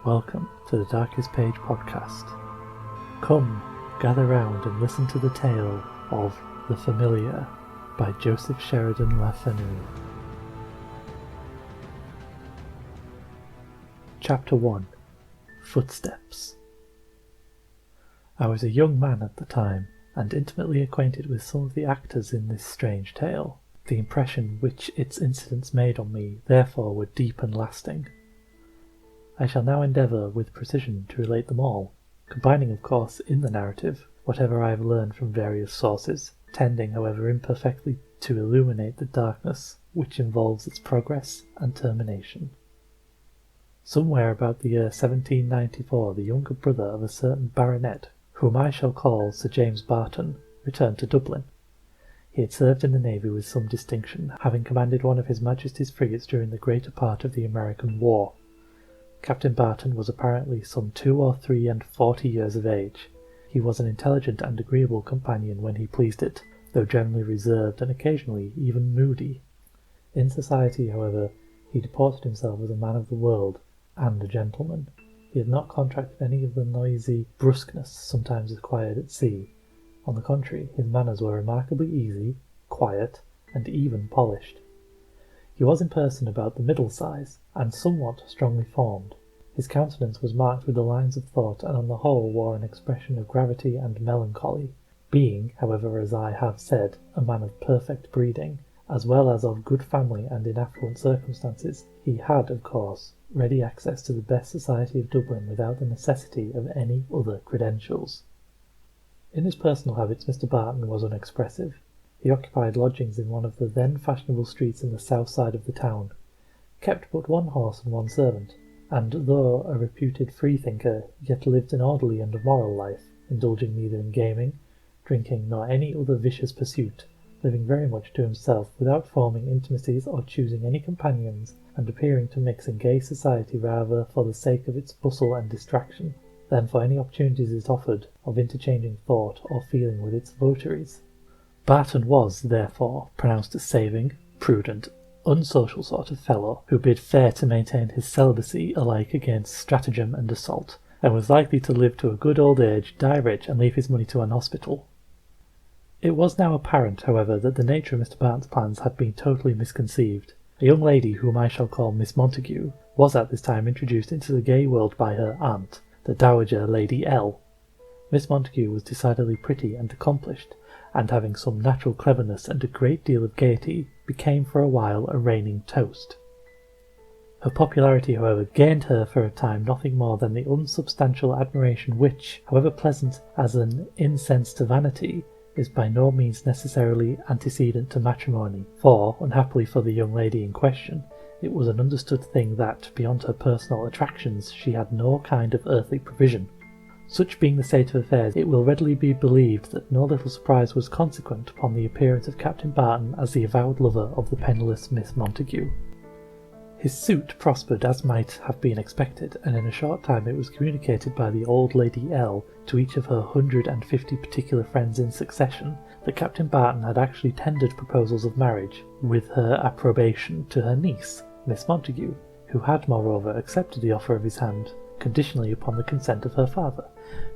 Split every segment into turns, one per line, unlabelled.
Welcome to the Darkest Page podcast. Come, gather round and listen to the tale of The Familiar by Joseph Sheridan Fenu. Chapter 1. Footsteps. I was a young man at the time, and intimately acquainted with some of the actors in this strange tale. The impression which its incidents made on me, therefore, were deep and lasting. I shall now endeavour with precision to relate them all, combining, of course, in the narrative whatever I have learned from various sources, tending, however imperfectly, to illuminate the darkness which involves its progress and termination. Somewhere about the year 1794, the younger brother of a certain baronet, whom I shall call Sir James Barton, returned to Dublin. He had served in the navy with some distinction, having commanded one of His Majesty's frigates during the greater part of the American War. Captain Barton was apparently some 43 years of age. He was an intelligent and agreeable companion when he pleased it, though generally reserved and occasionally even moody. In society, however, he deported himself as a man of the world and a gentleman. He had not contracted any of the noisy brusqueness sometimes acquired at sea. On the contrary, his manners were remarkably easy, quiet, and even polished. He was in person about the middle size, and somewhat strongly formed. His countenance was marked with the lines of thought, and on the whole wore an expression of gravity and melancholy. Being, however, as I have said, a man of perfect breeding, as well as of good family and in affluent circumstances, he had, of course, ready access to the best society of Dublin without the necessity of any other credentials. In his personal habits Mr. Barton was unexpressive. He occupied lodgings in one of the then fashionable streets in the south side of the town, kept but one horse and one servant, and though a reputed freethinker, yet lived an orderly and a moral life, indulging neither in gaming, drinking, nor any other vicious pursuit, living very much to himself, without forming intimacies or choosing any companions, and appearing to mix in gay society rather for the sake of its bustle and distraction, than for any opportunities it offered of interchanging thought or feeling with its votaries. Barton was, therefore, pronounced a saving, prudent, unsocial sort of fellow, who bid fair to maintain his celibacy alike against stratagem and assault, and was likely to live to a good old age, die rich, and leave his money to an hospital. It was now apparent, however, that the nature of Mr. Barton's plans had been totally misconceived. A young lady, whom I shall call Miss Montague, was at this time introduced into the gay world by her aunt, the Dowager Lady L. Miss Montague was decidedly pretty and accomplished, and having some natural cleverness and a great deal of gaiety, became for a while a reigning toast. Her popularity, however, gained her for a time nothing more than the unsubstantial admiration which, however pleasant as an incense to vanity, is by no means necessarily antecedent to matrimony, for, unhappily for the young lady in question, it was an understood thing that, beyond her personal attractions, she had no kind of earthly provision. Such being the state of affairs, it will readily be believed that no little surprise was consequent upon the appearance of Captain Barton as the avowed lover of the penniless Miss Montague. His suit prospered as might have been expected, and in a short time it was communicated by the old Lady L to each of her 150 particular friends in succession that Captain Barton had actually tendered proposals of marriage, with her approbation, to her niece, Miss Montague, who had moreover accepted the offer of his hand, conditionally upon the consent of her father,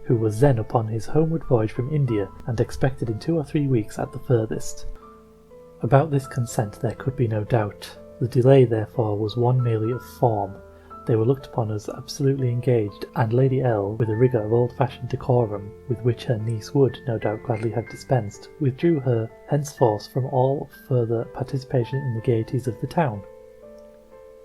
who was then upon his homeward voyage from India, and expected in 2 or 3 weeks at the furthest. About this consent there could be no doubt. The delay, therefore, was one merely of form. They were looked upon as absolutely engaged, and Lady L, with a rigour of old-fashioned decorum, with which her niece would, no doubt, gladly have dispensed, withdrew her henceforth from all further participation in the gaieties of the town.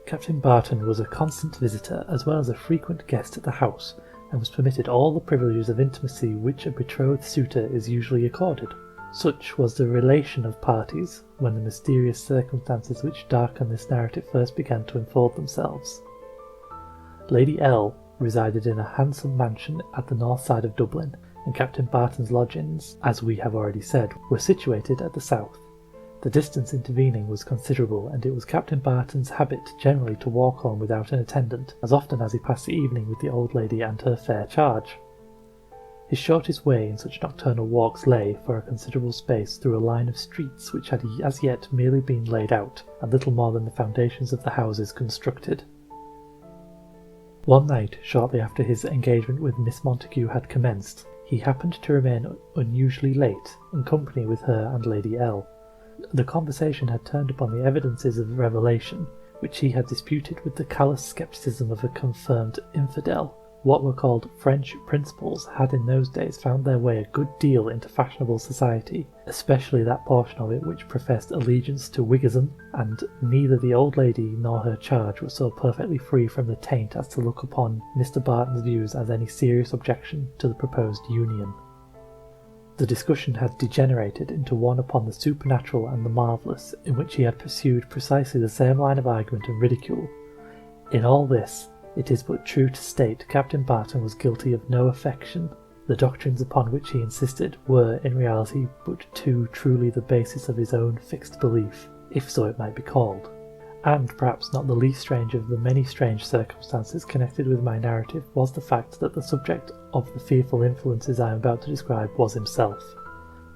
Captain Barton was a constant visitor as well as a frequent guest at the house, and was permitted all the privileges of intimacy which a betrothed suitor is usually accorded. Such was the relation of parties, when the mysterious circumstances which darken this narrative first began to unfold themselves. Lady L resided in a handsome mansion at the north side of Dublin, and Captain Barton's lodgings, as we have already said, were situated at the south. The distance intervening was considerable, and it was Captain Barton's habit generally to walk home without an attendant, as often as he passed the evening with the old lady and her fair charge. His shortest way in such nocturnal walks lay, for a considerable space, through a line of streets which had as yet merely been laid out, and little more than the foundations of the houses constructed. One night, shortly after his engagement with Miss Montague had commenced, he happened to remain unusually late, in company with her and Lady L. The conversation had turned upon the evidences of revelation, which he had disputed with the callous scepticism of a confirmed infidel. What were called French principles had in those days found their way a good deal into fashionable society, especially that portion of it which professed allegiance to Whiggism, and neither the old lady nor her charge were so perfectly free from the taint as to look upon Mr. Barton's views as any serious objection to the proposed union. The discussion had degenerated into one upon the supernatural and the marvellous, in which he had pursued precisely the same line of argument and ridicule. In all this, it is but true to state Captain Barton was guilty of no affection. The doctrines upon which he insisted were, in reality, but too truly the basis of his own fixed belief, if so it might be called. And perhaps not the least strange of the many strange circumstances connected with my narrative was the fact that the subject of the fearful influences I am about to describe was himself.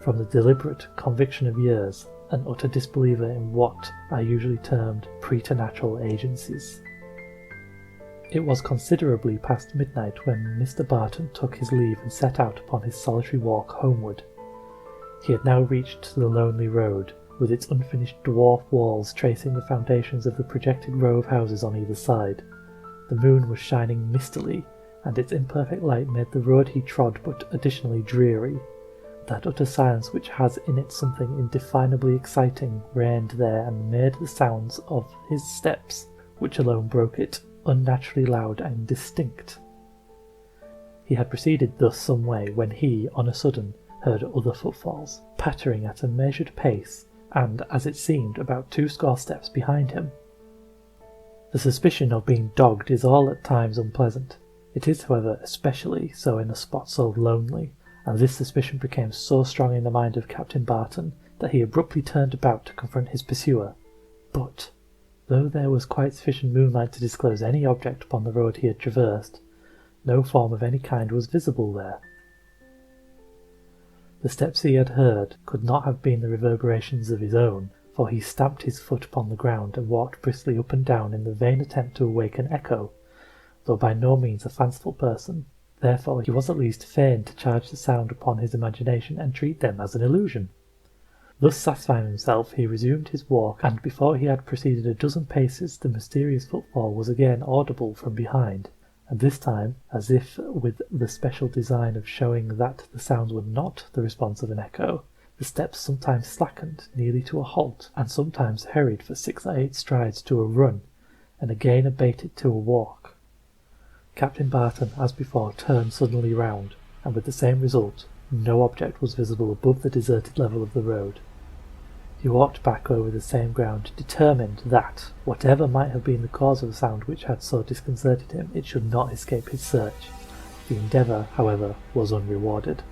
From the deliberate conviction of years, an utter disbeliever in what are usually termed preternatural agencies. It was considerably past midnight when Mr. Barton took his leave and set out upon his solitary walk homeward. He had now reached the lonely road, with its unfinished dwarf walls tracing the foundations of the projected row of houses on either side. The moon was shining mistily, and its imperfect light made the road he trod but additionally dreary. That utter silence which has in it something indefinably exciting reigned there and made the sounds of his steps, which alone broke it, unnaturally loud and distinct. He had proceeded thus some way when he, on a sudden, heard other footfalls, pattering at a measured pace, and, as it seemed, about 20 steps behind him. The suspicion of being dogged is all at times unpleasant. It is, however, especially so in a spot so lonely, and this suspicion became so strong in the mind of Captain Barton that he abruptly turned about to confront his pursuer. But, though there was quite sufficient moonlight to disclose any object upon the road he had traversed, no form of any kind was visible there. The steps he had heard could not have been the reverberations of his own, for he stamped his foot upon the ground and walked briskly up and down in the vain attempt to awake an echo, though by no means a fanciful person. Therefore he was at least fain to charge the sound upon his imagination and treat them as an illusion. Thus satisfying himself, he resumed his walk, and before he had proceeded a dozen paces the mysterious footfall was again audible from behind, and this time, as if with the special design of showing that the sounds were not the response of an echo, the steps sometimes slackened nearly to a halt, and sometimes hurried for 6 or 8 strides to a run, and again abated to a walk. Captain Barton, as before, turned suddenly round, and with the same result. No object was visible above the deserted level of the road. He walked back over the same ground, determined that, whatever might have been the cause of the sound which had so disconcerted him, it should not escape his search. The endeavour, however, was unrewarded.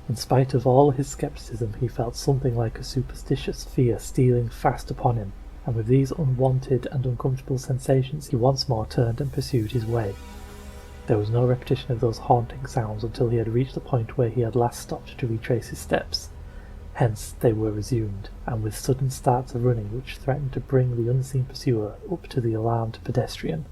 In spite of all his scepticism, he felt something like a superstitious fear stealing fast upon him, and with these unwanted and uncomfortable sensations he once more turned and pursued his way. There was no repetition of those haunting sounds until he had reached the point where he had last stopped to retrace his steps. Hence they were resumed, and with sudden starts of running which threatened to bring the unseen pursuer up to the alarmed pedestrian.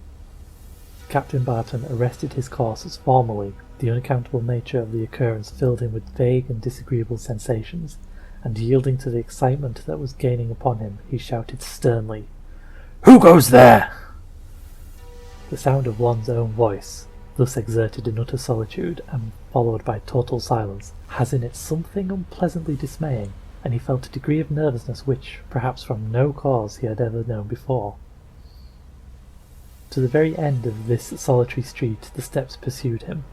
Captain Barton arrested his course as formerly. The unaccountable nature of the occurrence filled him with vague and disagreeable sensations, and yielding to the excitement that was gaining upon him, he shouted sternly, "Who goes there?" The sound of one's own voice, thus exerted in utter solitude and followed by total silence, has in it something unpleasantly dismaying, and he felt a degree of nervousness which, perhaps from no cause he had ever known before. To the very end of this solitary street the steps pursued him,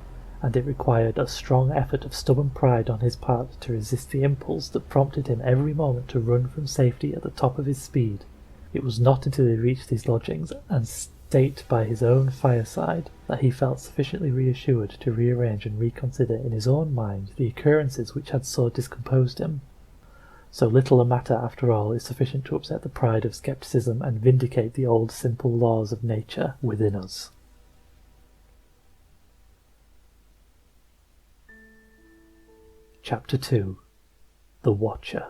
and it required a strong effort of stubborn pride on his part to resist the impulse that prompted him every moment to run from safety at the top of his speed. It was not until he reached his lodgings and sate by his own fireside that he felt sufficiently reassured to rearrange and reconsider in his own mind the occurrences which had so discomposed him. So little a matter, after all, is sufficient to upset the pride of scepticism and vindicate the old simple laws of nature within us. Chapter 2. The Watcher.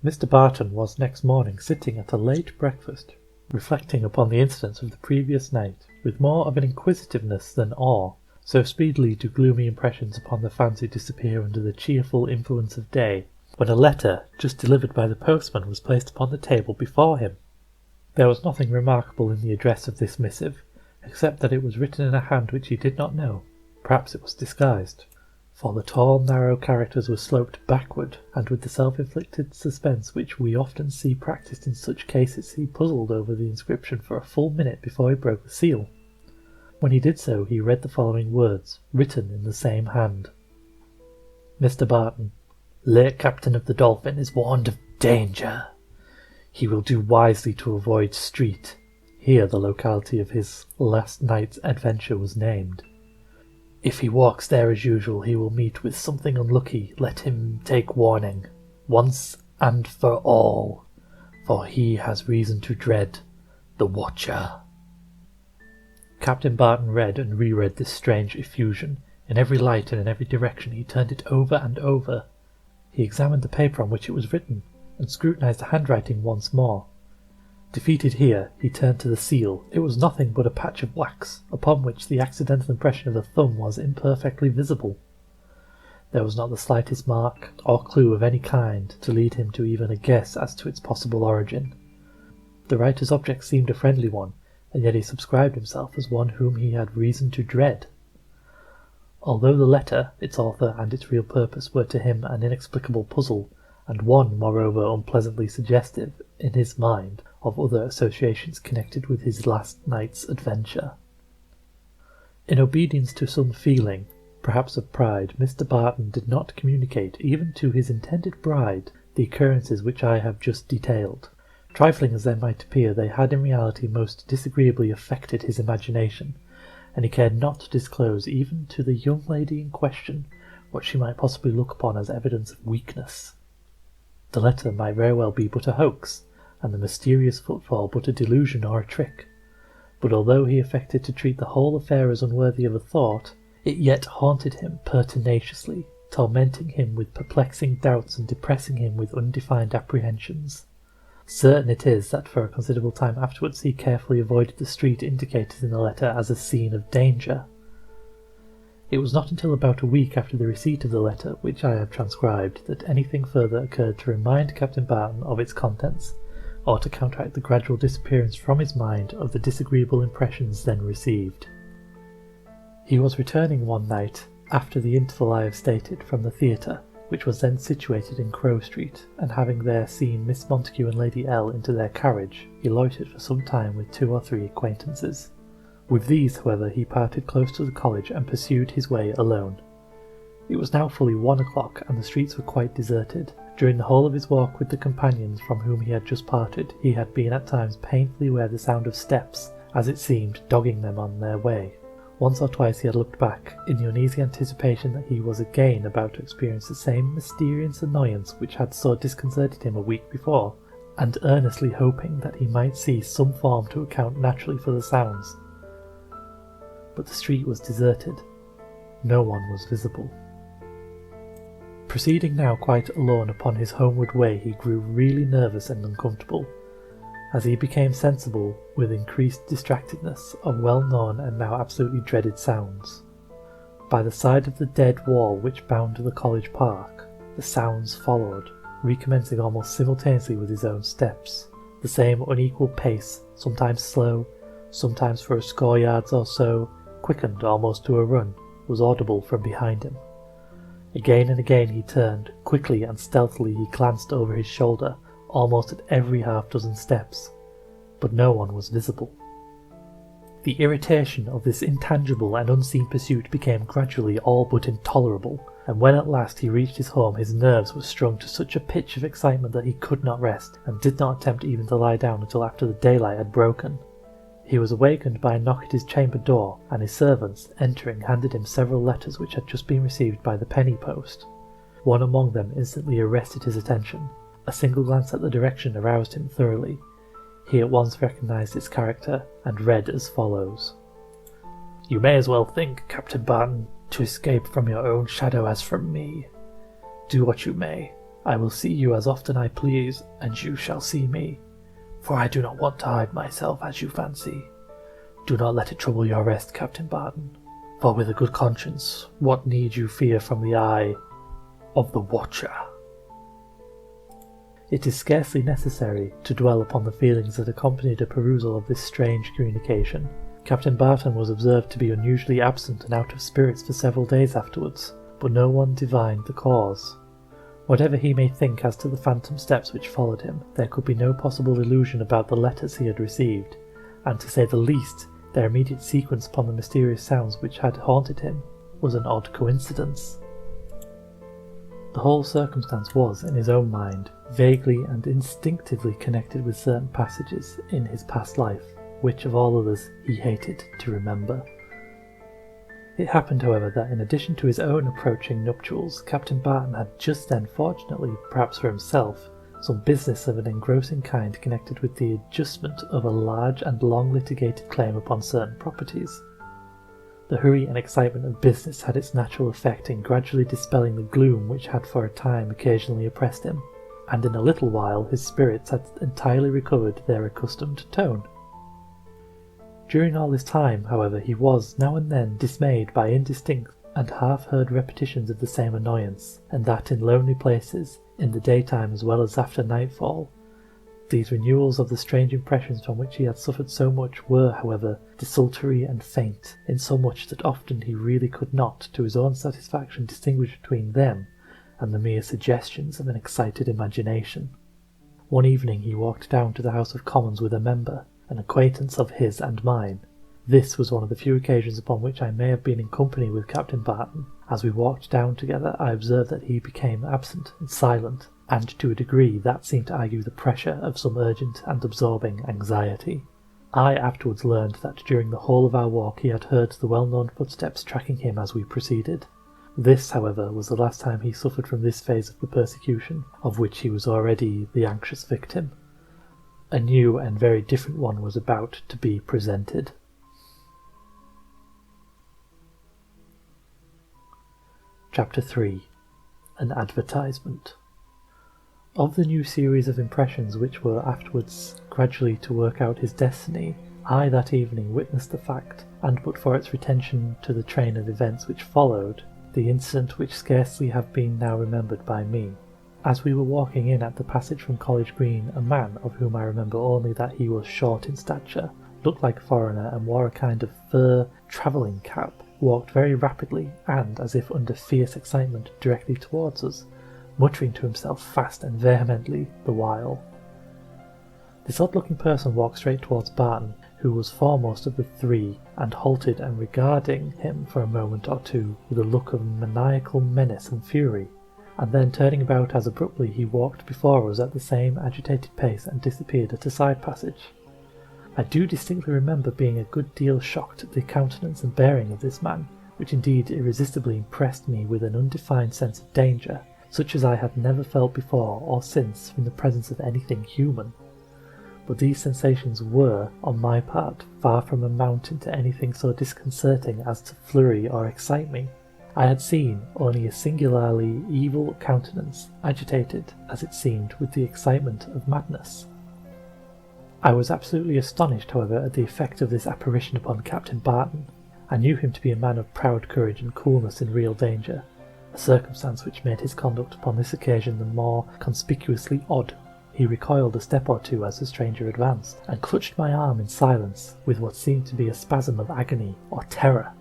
Mr. Barton was next morning sitting at a late breakfast, reflecting upon the incidents of the previous night with more of an inquisitiveness than awe. So speedily do gloomy impressions upon the fancy disappear under the cheerful influence of day, when a letter, just delivered by the postman, was placed upon the table before him. There was nothing remarkable in the address of this missive, except that it was written in a hand which he did not know. Perhaps it was disguised, for the tall, narrow characters were sloped backward, and with the self-inflicted suspense which we often see practised in such cases, he puzzled over the inscription for a full minute before he broke the seal. When he did so, he read the following words, written in the same hand. Mr. Barton, late captain of the Dolphin, is warned of danger. He will do wisely to avoid Street. Here the locality of his last night's adventure was named. If he walks there as usual, he will meet with something unlucky. Let him take warning, once and for all, for he has reason to dread the Watcher. Captain Barton read and reread this strange effusion. In every light and in every direction he turned it over and over. He examined the paper on which it was written, and scrutinized the handwriting once more. Defeated here, he turned to the seal. It was nothing but a patch of wax, upon which the accidental impression of the thumb was imperfectly visible. There was not the slightest mark or clue of any kind to lead him to even a guess as to its possible origin. The writer's object seemed a friendly one, and yet he subscribed himself as one whom he had reason to dread. Although the letter, its author, and its real purpose were to him an inexplicable puzzle, and one, moreover, unpleasantly suggestive, in his mind, of other associations connected with his last night's adventure. In obedience to some feeling, perhaps of pride, Mr. Barton did not communicate, even to his intended bride, the occurrences which I have just detailed. Trifling as they might appear, they had in reality most disagreeably affected his imagination, and he cared not to disclose even to the young lady in question what she might possibly look upon as evidence of weakness. The letter might very well be but a hoax, and the mysterious footfall but a delusion or a trick. But although he affected to treat the whole affair as unworthy of a thought, it yet haunted him pertinaciously, tormenting him with perplexing doubts and depressing him with undefined apprehensions. Certain it is that for a considerable time afterwards he carefully avoided the street indicated in the letter as a scene of danger. It was not until about a week after the receipt of the letter, which I have transcribed, that anything further occurred to remind Captain Barton of its contents, or to counteract the gradual disappearance from his mind of the disagreeable impressions then received. He was returning one night, after the interval I have stated, from the theatre, which was then situated in Crow Street, and having there seen Miss Montague and Lady L into their carriage, he loitered for some time with 2 or 3 acquaintances. With these, however, he parted close to the college and pursued his way alone. It was now fully 1 o'clock, and the streets were quite deserted. During the whole of his walk with the companions from whom he had just parted, he had been at times painfully aware of the sound of steps, as it seemed, dogging them on their way. Once or twice he had looked back, in the uneasy anticipation that he was again about to experience the same mysterious annoyance which had so disconcerted him a week before, and earnestly hoping that he might see some form to account naturally for the sounds. But the street was deserted. No one was visible. Proceeding now quite alone upon his homeward way, he grew really nervous and uncomfortable, as he became sensible, with increased distractedness, of well-known and now absolutely dreaded sounds. By the side of the dead wall which bounded the college park, the sounds followed, recommencing almost simultaneously with his own steps. The same unequal pace, sometimes slow, sometimes for a score yards or so, quickened almost to a run, was audible from behind him. Again and again he turned. Quickly and stealthily he glanced over his shoulder, almost at every half-dozen steps, but no one was visible. The irritation of this intangible and unseen pursuit became gradually all but intolerable, and when at last he reached his home his nerves were strung to such a pitch of excitement that he could not rest, and did not attempt even to lie down until after the daylight had broken. He was awakened by a knock at his chamber door, and his servants, entering, handed him several letters which had just been received by the penny post. One among them instantly arrested his attention. A single glance at the direction aroused him thoroughly. He at once recognised its character, and read as follows. "You may as well think, Captain Barton, to escape from your own shadow as from me. Do what you may, I will see you as often I please, and you shall see me. for I do not want to hide myself as you fancy. Do not let it trouble your rest, Captain Barton, for with a good conscience, what need you fear from the eye of the Watcher? It is scarcely necessary to dwell upon the feelings that accompanied a perusal of this strange communication. Captain Barton was observed to be unusually absent and out of spirits for several days afterwards, but no one divined the cause. Whatever he may think as to the phantom steps which followed him, there could be no possible illusion about the letters he had received, and to say the least, their immediate sequence upon the mysterious sounds which had haunted him was an odd coincidence. The whole circumstance was, in his own mind, vaguely and instinctively connected with certain passages in his past life, which of all others he hated to remember. It happened, however, that in addition to his own approaching nuptials, Captain Barton had just then, fortunately, perhaps for himself, some business of an engrossing kind connected with the adjustment of a large and long litigated claim upon certain properties. The hurry and excitement of business had its natural effect in gradually dispelling the gloom which had for a time occasionally oppressed him, and in a little while his spirits had entirely recovered their accustomed tone. During all this time, however, he was now and then dismayed by indistinct and half-heard repetitions of the same annoyance, and that in lonely places, in the daytime as well as after nightfall. These renewals of the strange impressions from which he had suffered so much were, however, desultory and faint, insomuch that often he really could not, to his own satisfaction, distinguish between them and the mere suggestions of an excited imagination. One evening he walked down to the House of Commons with a member, an acquaintance of his and mine. This was one of the few occasions upon which I may have been in company with Captain Barton. As we walked down together, I observed that he became absent and silent, and to a degree that seemed to argue the pressure of some urgent and absorbing anxiety. I afterwards learned that during the whole of our walk he had heard the well-known footsteps tracking him as we proceeded. This, however, was the last time he suffered from this phase of the persecution, of which he was already the anxious victim. A new and very different one was about to be presented. Chapter 3. An Advertisement. Of the new series of impressions which were afterwards gradually to work out his destiny, I that evening witnessed the fact, and but for its retention to the train of events which followed, the incident which scarcely have been now remembered by me. As we were walking in at the passage from College Green, a man, of whom I remember only that he was short in stature, looked like a foreigner, and wore a kind of fur travelling cap, walked very rapidly, and, as if under fierce excitement, directly towards us, muttering to himself fast and vehemently the while. This odd-looking person walked straight towards Barton, who was foremost of the three, and halted and regarding him for a moment or two with a look of maniacal menace and fury, and then turning about as abruptly he walked before us at the same agitated pace and disappeared at a side passage. I do distinctly remember being a good deal shocked at the countenance and bearing of this man, which indeed irresistibly impressed me with an undefined sense of danger, such as I had never felt before or since from the presence of anything human. But these sensations were, on my part, far from amounting to anything so disconcerting as to flurry or excite me. I had seen only a singularly evil countenance, agitated, as it seemed, with the excitement of madness. I was absolutely astonished, however, at the effect of this apparition upon Captain Barton. I knew him to be a man of proud courage and coolness in real danger, a circumstance which made his conduct upon this occasion the more conspicuously odd. He recoiled a step or two as the stranger advanced, and clutched my arm in silence, with what seemed to be a spasm of agony or terror.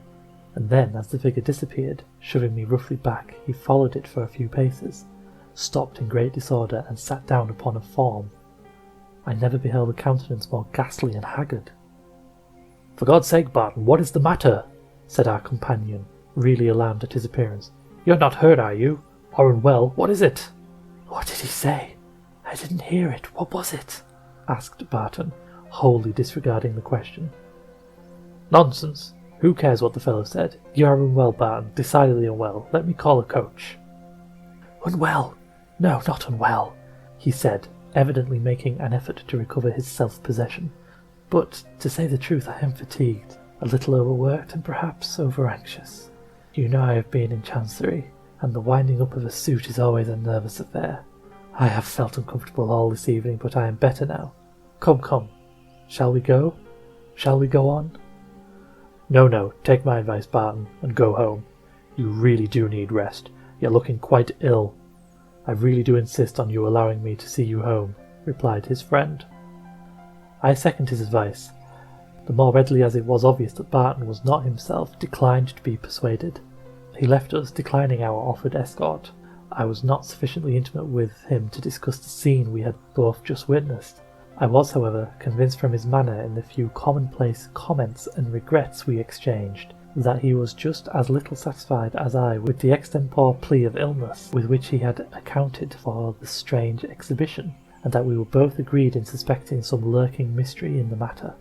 And then, as the figure disappeared, shoving me roughly back, he followed it for a few paces, stopped in great disorder, and sat down upon a form. I never beheld a countenance more ghastly and haggard. "For God's sake, Barton, what is the matter?" said our companion, really alarmed at his appearance. "You're not hurt, are you? Or unwell? What is it?" "What did he say? I didn't hear it. What was it?" asked Barton, wholly disregarding the question. "Nonsense. Who cares what the fellow said? You are unwell, Barton, decidedly unwell. Let me call a coach." "Unwell? No, not unwell," he said, evidently making an effort to recover his self-possession. "But, to say the truth, I am fatigued, a little overworked, and perhaps over-anxious. You know I have been in Chancery, and the winding up of a suit is always a nervous affair. I have felt uncomfortable all this evening, but I am better now. Come. Shall we go? Shall we go on? No, take my advice, Barton, and go home. You really do need rest. You're looking quite ill. I really do insist on you allowing me to see you home, replied his friend. I second his advice. The more readily as it was obvious that Barton was not himself, declined to be persuaded. He left us, declining our offered escort. I was not sufficiently intimate with him to discuss the scene we had both just witnessed. I was, however, convinced from his manner in the few commonplace comments and regrets we exchanged that he was just as little satisfied as I with the extempore plea of illness with which he had accounted for the strange exhibition, and that we were both agreed in suspecting some lurking mystery in the matter.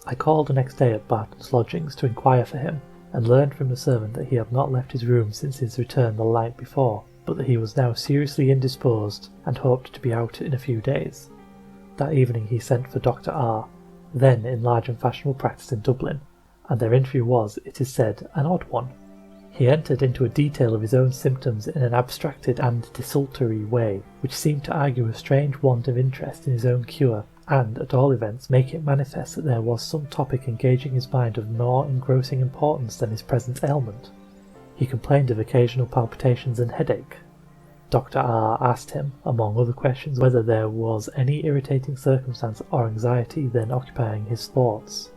I called the next day at Barton's lodgings to inquire for him, and learned from the servant that he had not left his room since his return the night before, but that he was now seriously indisposed and hoped to be out in a few days. That evening he sent for Dr. R, then in large and fashionable practice in Dublin, and their interview was, it is said, an odd one. He entered into a detail of his own symptoms in an abstracted and desultory way, which seemed to argue a strange want of interest in his own cure, and, at all events, make it manifest that there was some topic engaging his mind of more engrossing importance than his present ailment. He complained of occasional palpitations and headache. Dr. R asked him, among other questions, whether there was any irritating circumstance or anxiety then occupying his thoughts.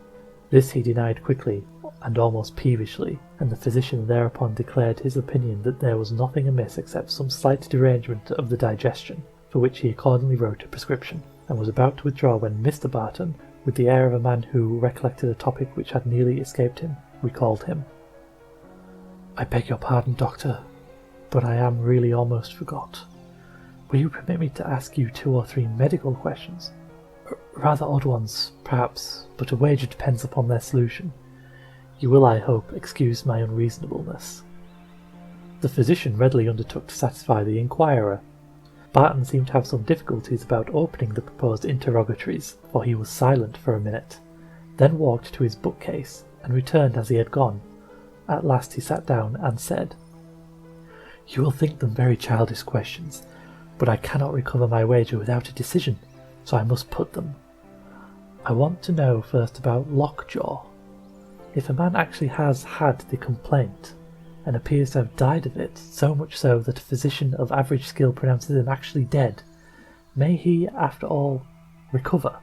This he denied quickly, and almost peevishly, and the physician thereupon declared his opinion that there was nothing amiss except some slight derangement of the digestion, for which he accordingly wrote a prescription, and was about to withdraw when Mr. Barton, with the air of a man who recollected a topic which had nearly escaped him, recalled him. "I beg your pardon, doctor, but I am really almost forgot. Will you permit me to ask you 2 or 3 medical questions? Rather odd ones, perhaps, but a wager depends upon their solution. You will, I hope, excuse my unreasonableness." The physician readily undertook to satisfy the inquirer. Barton seemed to have some difficulties about opening the proposed interrogatories, for he was silent for a minute, then walked to his bookcase, and returned as he had gone. At last he sat down and said, "You will think them very childish questions, but I cannot recover my wager without a decision, so I must put them. I want to know first about lockjaw. If a man actually has had the complaint, and appears to have died of it, so much so that a physician of average skill pronounces him actually dead, may he, after all, recover?"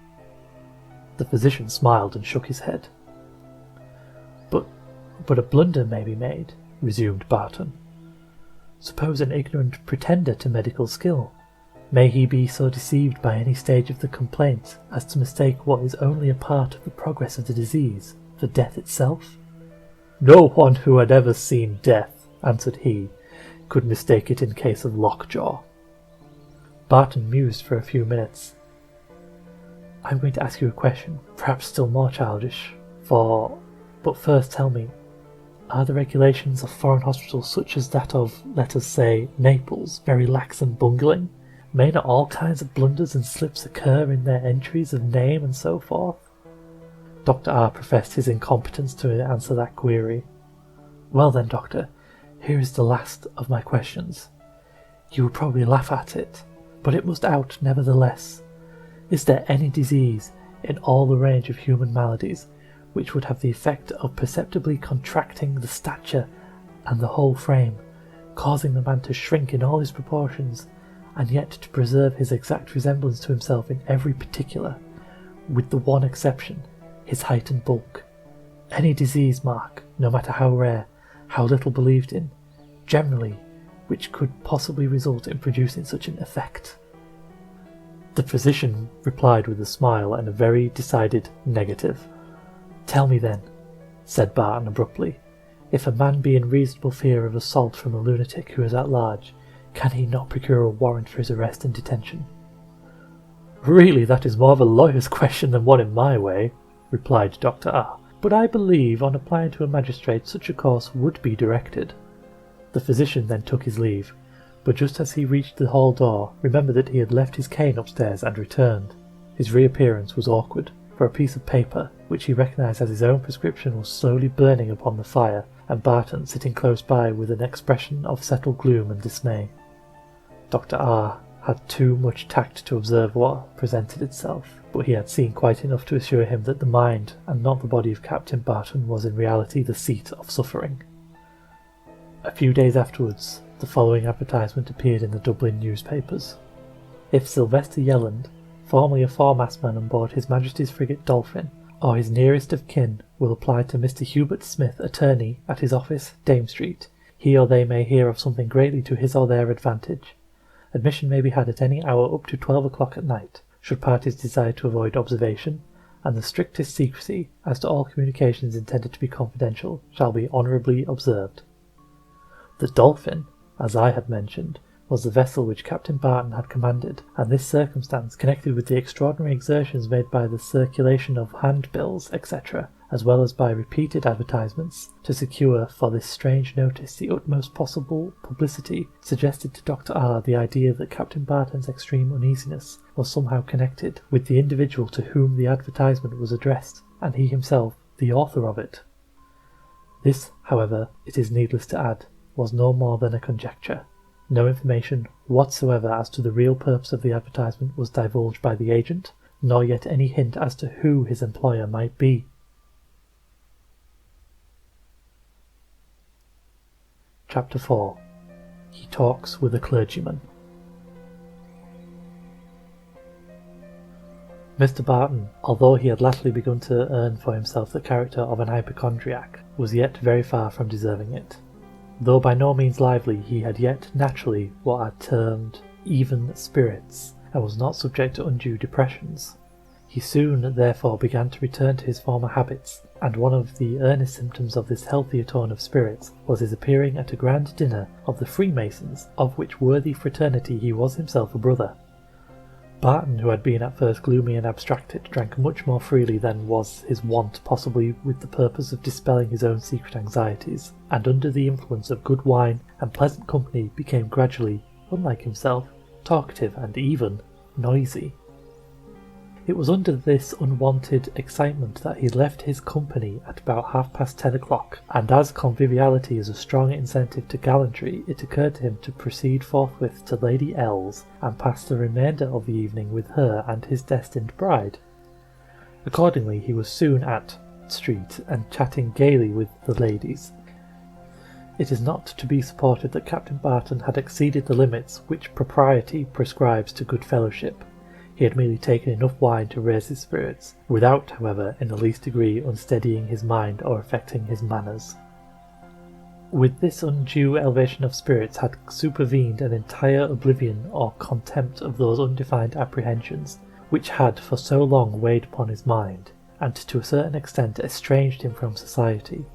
The physician smiled and shook his head. But a blunder may be made," resumed Barton. "Suppose an ignorant pretender to medical skill. May he be so deceived by any stage of the complaint as to mistake what is only a part of the progress of the disease for death itself?" "No one who had ever seen death," answered he, "could mistake it in case of lockjaw." Barton mused for a few minutes. "I am going to ask you a question, perhaps still more childish, but first tell me, are the regulations of foreign hospitals such as that of, let us say, Naples, very lax and bungling? May not all kinds of blunders and slips occur in their entries of name and so forth?" Dr. R professed his incompetence to answer that query. "Well then, doctor, here is the last of my questions. You will probably laugh at it, but it must out nevertheless. Is there any disease in all the range of human maladies which would have the effect of perceptibly contracting the stature and the whole frame, causing the man to shrink in all his proportions, and yet to preserve his exact resemblance to himself in every particular, with the one exception, his height and bulk? Any disease, Mark, no matter how rare, how little believed in, generally, which could possibly result in producing such an effect?" The physician replied with a smile and a very decided negative. "Tell me then," said Barton abruptly, "if a man be in reasonable fear of assault from a lunatic who is at large, can he not procure a warrant for his arrest and detention?" "Really, that is more of a lawyer's question than one in my way," replied Dr. R, "but I believe on applying to a magistrate such a course would be directed." The physician then took his leave, but just as he reached the hall door, remembered that he had left his cane upstairs and returned. His reappearance was awkward, for a piece of paper, which he recognised as his own prescription, was slowly burning upon the fire, and Barton sitting close by with an expression of settled gloom and dismay. Dr. R had too much tact to observe what presented itself, but he had seen quite enough to assure him that the mind, and not the body of Captain Barton, was in reality the seat of suffering. A few days afterwards, the following advertisement appeared in the Dublin newspapers. If Sylvester Yelland, formerly a foremastman on board His Majesty's frigate Dolphin, or his nearest of kin, will apply to Mr. Hubert Smith, attorney, at his office, Dame Street, he or they may hear of something greatly to his or their advantage. Admission may be had at any hour up to 12 o'clock at night, should parties desire to avoid observation, and the strictest secrecy as to all communications intended to be confidential shall be honourably observed. The Dolphin, as I had mentioned, was the vessel which Captain Barton had commanded, and this circumstance, connected with the extraordinary exertions made by the circulation of handbills, etc., as well as by repeated advertisements, to secure for this strange notice the utmost possible publicity, suggested to Dr. R. the idea that Captain Barton's extreme uneasiness was somehow connected with the individual to whom the advertisement was addressed, and he himself the author of it. This, however, it is needless to add, was no more than a conjecture. No information whatsoever as to the real purpose of the advertisement was divulged by the agent, nor yet any hint as to who his employer might be. Chapter 4. He talks with a clergyman. Mr. Barton, although he had latterly begun to earn for himself the character of an hypochondriac, was yet very far from deserving it. Though by no means lively, he had yet naturally what are termed even spirits, and was not subject to undue depressions. He soon, therefore, began to return to his former habits, and one of the earnest symptoms of this healthier tone of spirits was his appearing at a grand dinner of the Freemasons, of which worthy fraternity he was himself a brother. Barton, who had been at first gloomy and abstracted, drank much more freely than was his wont, possibly with the purpose of dispelling his own secret anxieties, and under the influence of good wine and pleasant company became gradually, unlike himself, talkative and even noisy. It was under this unwonted excitement that he left his company at about 10:30 o'clock, and as conviviality is a strong incentive to gallantry, it occurred to him to proceed forthwith to Lady L's and pass the remainder of the evening with her and his destined bride. Accordingly, he was soon at Street and chatting gaily with the ladies. It is not to be supported that Captain Barton had exceeded the limits which propriety prescribes to good fellowship. He had merely taken enough wine to raise his spirits, without, however, in the least degree unsteadying his mind or affecting his manners. With this undue elevation of spirits had supervened an entire oblivion or contempt of those undefined apprehensions which had for so long weighed upon his mind, and to a certain extent estranged him from society.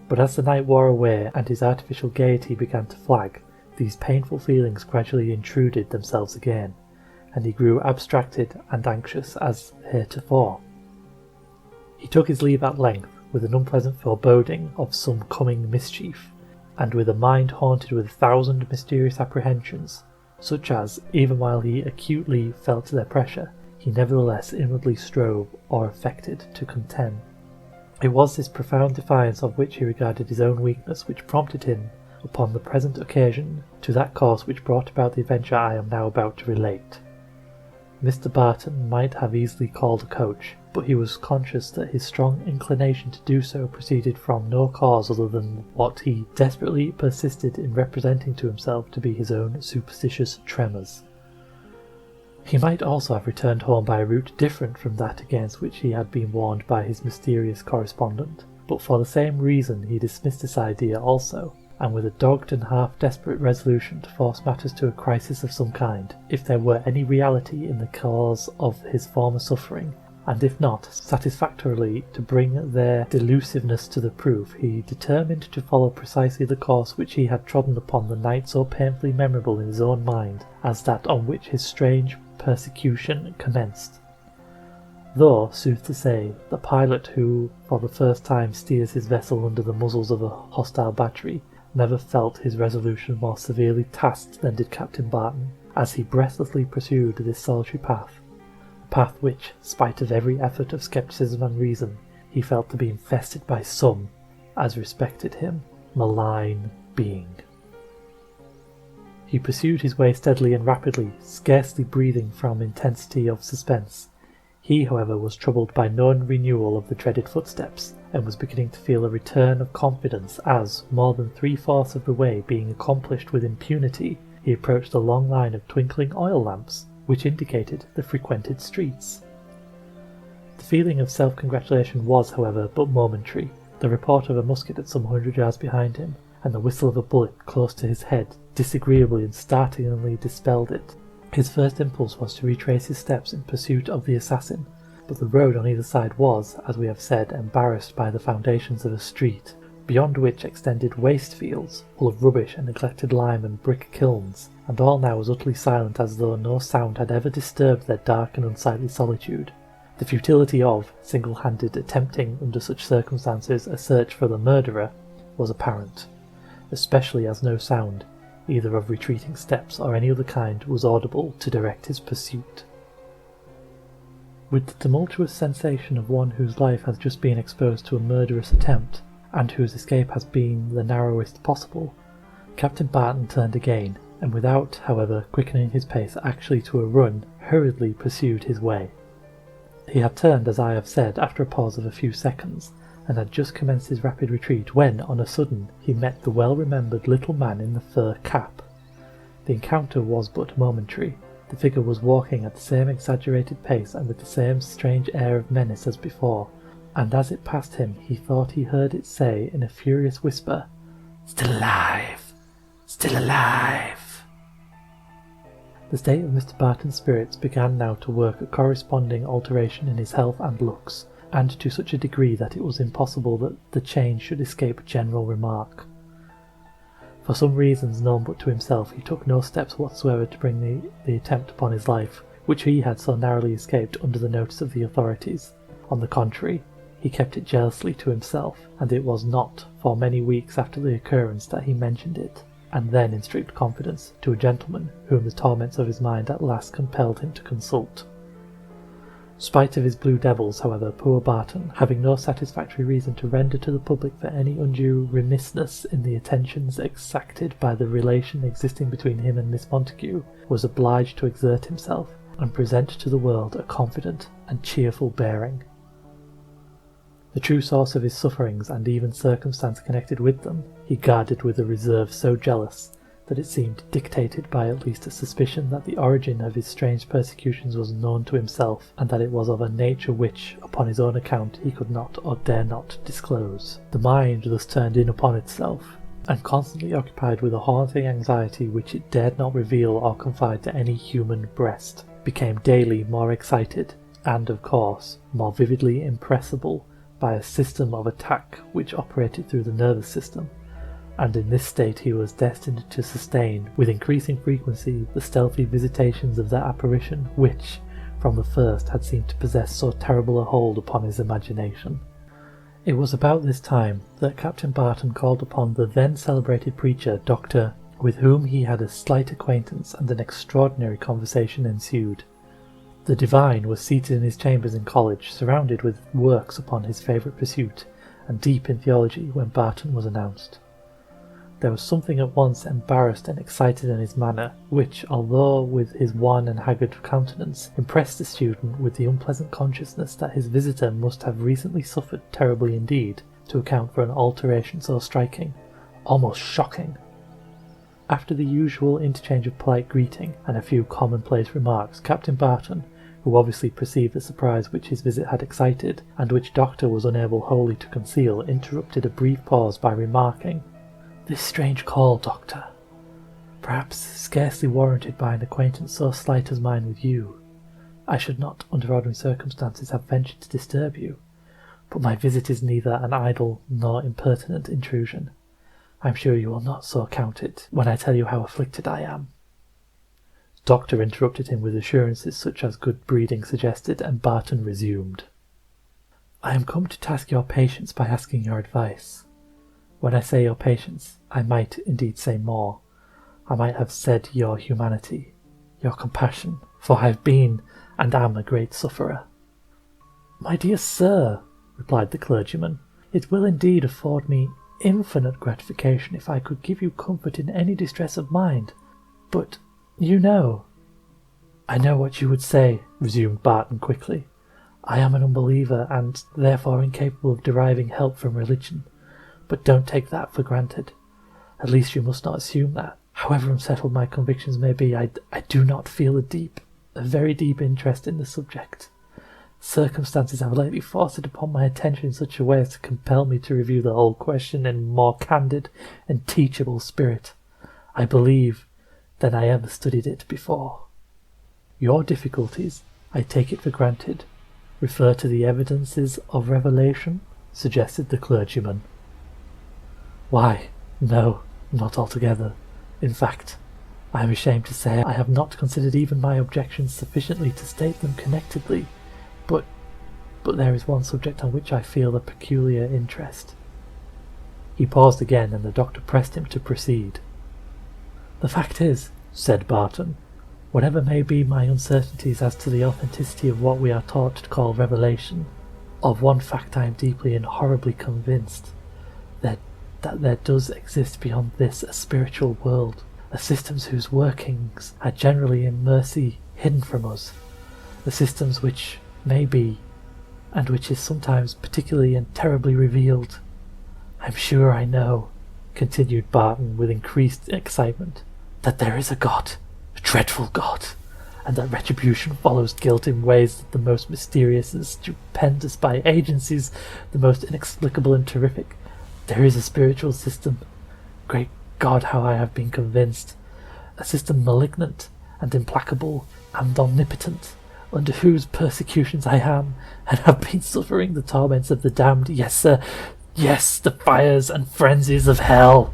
But as the night wore away and his artificial gaiety began to flag, these painful feelings gradually intruded themselves again, and he grew abstracted and anxious as heretofore. He took his leave at length, with an unpleasant foreboding of some coming mischief, and with a mind haunted with 1,000 mysterious apprehensions, such as, even while he acutely felt their pressure, he nevertheless inwardly strove or affected to contemn. It was this profound defiance of which he regarded his own weakness which prompted him, upon the present occasion, to that course which brought about the adventure I am now about to relate. Mr. Barton might have easily called a coach, but he was conscious that his strong inclination to do so proceeded from no cause other than what he desperately persisted in representing to himself to be his own superstitious tremors. He might also have returned home by a route different from that against which he had been warned by his mysterious correspondent, but for the same reason he dismissed this idea also, and with a dogged and half-desperate resolution to force matters to a crisis of some kind, if there were any reality in the cause of his former suffering, and if not, satisfactorily to bring their delusiveness to the proof, he determined to follow precisely the course which he had trodden upon the night so painfully memorable in his own mind as that on which his strange persecution commenced. Though, sooth to say, the pilot who for the first time steers his vessel under the muzzles of a hostile battery never felt his resolution more severely tasked than did Captain Barton, as he breathlessly pursued this solitary path, a path which, spite of every effort of scepticism and reason, he felt to be infested by some, as respected him, malign being. He pursued his way steadily and rapidly, scarcely breathing from intensity of suspense. He, however, was troubled by no renewal of the dreaded footsteps, and was beginning to feel a return of confidence as, more than 3/4 of the way being accomplished with impunity, he approached the long line of twinkling oil lamps, which indicated the frequented streets. The feeling of self-congratulation was, however, but momentary. The report of a musket at some 100 yards behind him, and the whistle of a bullet close to his head, disagreeably and startlingly dispelled it. His first impulse was to retrace his steps in pursuit of the assassin, but the road on either side was, as we have said, embarrassed by the foundations of a street, beyond which extended waste fields, full of rubbish and neglected lime and brick kilns, and all now was utterly silent as though no sound had ever disturbed their dark and unsightly solitude. The futility of, single-handed attempting under such circumstances a search for the murderer was apparent, especially as no sound, either of retreating steps or any other kind, was audible to direct his pursuit. With the tumultuous sensation of one whose life has just been exposed to a murderous attempt, and whose escape has been the narrowest possible, Captain Barton turned again, and without, however, quickening his pace actually to a run, hurriedly pursued his way. He had turned, as I have said, after a pause of a few seconds, and had just commenced his rapid retreat when, on a sudden, he met the well-remembered little man in the fur cap. The encounter was but momentary. The figure was walking at the same exaggerated pace and with the same strange air of menace as before, and as it passed him he thought he heard it say in a furious whisper, "Still alive! Still alive!" The state of Mr. Barton's spirits began now to work a corresponding alteration in his health and looks, and to such a degree that it was impossible that the change should escape general remark. For some reasons known but to himself, he took no steps whatsoever to bring the attempt upon his life, which he had so narrowly escaped, under the notice of the authorities. On the contrary, he kept it jealously to himself, and it was not for many weeks after the occurrence that he mentioned it, and then in strict confidence, to a gentleman whom the torments of his mind at last compelled him to consult. Spite of his blue devils, however, poor Barton, having no satisfactory reason to render to the public for any undue remissness in the attentions exacted by the relation existing between him and Miss Montague, was obliged to exert himself, and present to the world a confident and cheerful bearing. The true source of his sufferings, and even circumstance connected with them, he guarded with a reserve so jealous, that it seemed dictated by at least a suspicion that the origin of his strange persecutions was known to himself, and that it was of a nature which, upon his own account, he could not or dare not disclose. The mind thus turned in upon itself, and constantly occupied with a haunting anxiety which it dared not reveal or confide to any human breast, became daily more excited, and, of course, more vividly impressible by a system of attack which operated through the nervous system, and in this state he was destined to sustain, with increasing frequency, the stealthy visitations of that apparition which, from the first, had seemed to possess so terrible a hold upon his imagination. It was about this time that Captain Barton called upon the then celebrated preacher, Dr., with whom he had a slight acquaintance, and an extraordinary conversation ensued. The divine was seated in his chambers in college, surrounded with works upon his favourite pursuit, and deep in theology, when Barton was announced. There was something at once embarrassed and excited in his manner, which, although with his wan and haggard countenance, impressed the student with the unpleasant consciousness that his visitor must have recently suffered terribly indeed to account for an alteration so striking, almost shocking. After the usual interchange of polite greeting and a few commonplace remarks, Captain Barton, who obviously perceived the surprise which his visit had excited, and which Doctor was unable wholly to conceal, interrupted a brief pause by remarking, "This strange call, Doctor, perhaps scarcely warranted by an acquaintance so slight as mine with you. I should not, under ordinary circumstances, have ventured to disturb you, but my visit is neither an idle nor impertinent intrusion. I am sure you will not so count it, when I tell you how afflicted I am." Doctor interrupted him with assurances such as good breeding suggested, and Barton resumed. "I am come to task your patience by asking your advice. When I say your patience, I might indeed say more. I might have said your humanity, your compassion, for I have been and am a great sufferer." "My dear sir," replied the clergyman, "it will indeed afford me infinite gratification if I could give you comfort in any distress of mind. But you know... I know what you would say, resumed Barton quickly. I am an unbeliever and therefore incapable of deriving help from religion. But don't take that for granted. At least you must not assume that. However unsettled my convictions may be, I do not feel a very deep interest in the subject. Circumstances have lately forced it upon my attention in such a way as to compel me to review the whole question in a more candid and teachable spirit, I believe, than I ever studied it before. Your difficulties, I take it for granted, refer to the evidences of revelation, suggested the clergyman. Why, no, not altogether. In fact, I am ashamed to say I have not considered even my objections sufficiently to state them connectedly, but there is one subject on which I feel a peculiar interest. He paused again, and the doctor pressed him to proceed. The fact is, said Barton, whatever may be my uncertainties as to the authenticity of what we are taught to call revelation, of one fact I am deeply and horribly convinced, that there does exist beyond this a spiritual world, a systems whose workings are generally in mercy hidden from us, the systems which may be, and which is sometimes particularly and terribly revealed. I'm sure I know, continued Barton with increased excitement, that there is a God, a dreadful God, and that retribution follows guilt in ways that the most mysterious and stupendous, by agencies the most inexplicable and terrific. There is a spiritual system. Great God, how I have been convinced. A system malignant and implacable and omnipotent, under whose persecutions I am and have been suffering the torments of the damned. Yes, sir, yes, the fires and frenzies of hell.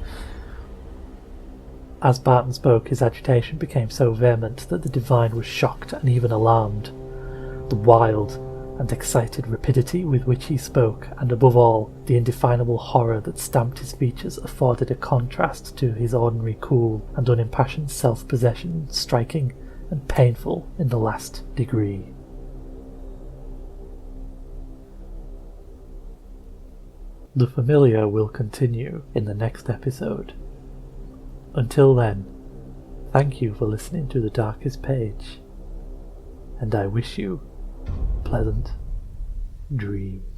As Barton spoke, his agitation became so vehement that the divine was shocked and even alarmed. The wild and excited rapidity with which he spoke, and above all, the indefinable horror that stamped his features, afforded a contrast to his ordinary cool and unimpassioned self-possession, striking and painful in the last degree. The Familiar will continue in the next episode. Until then, thank you for listening to The Darkest Page, and I wish you pleasant dreams.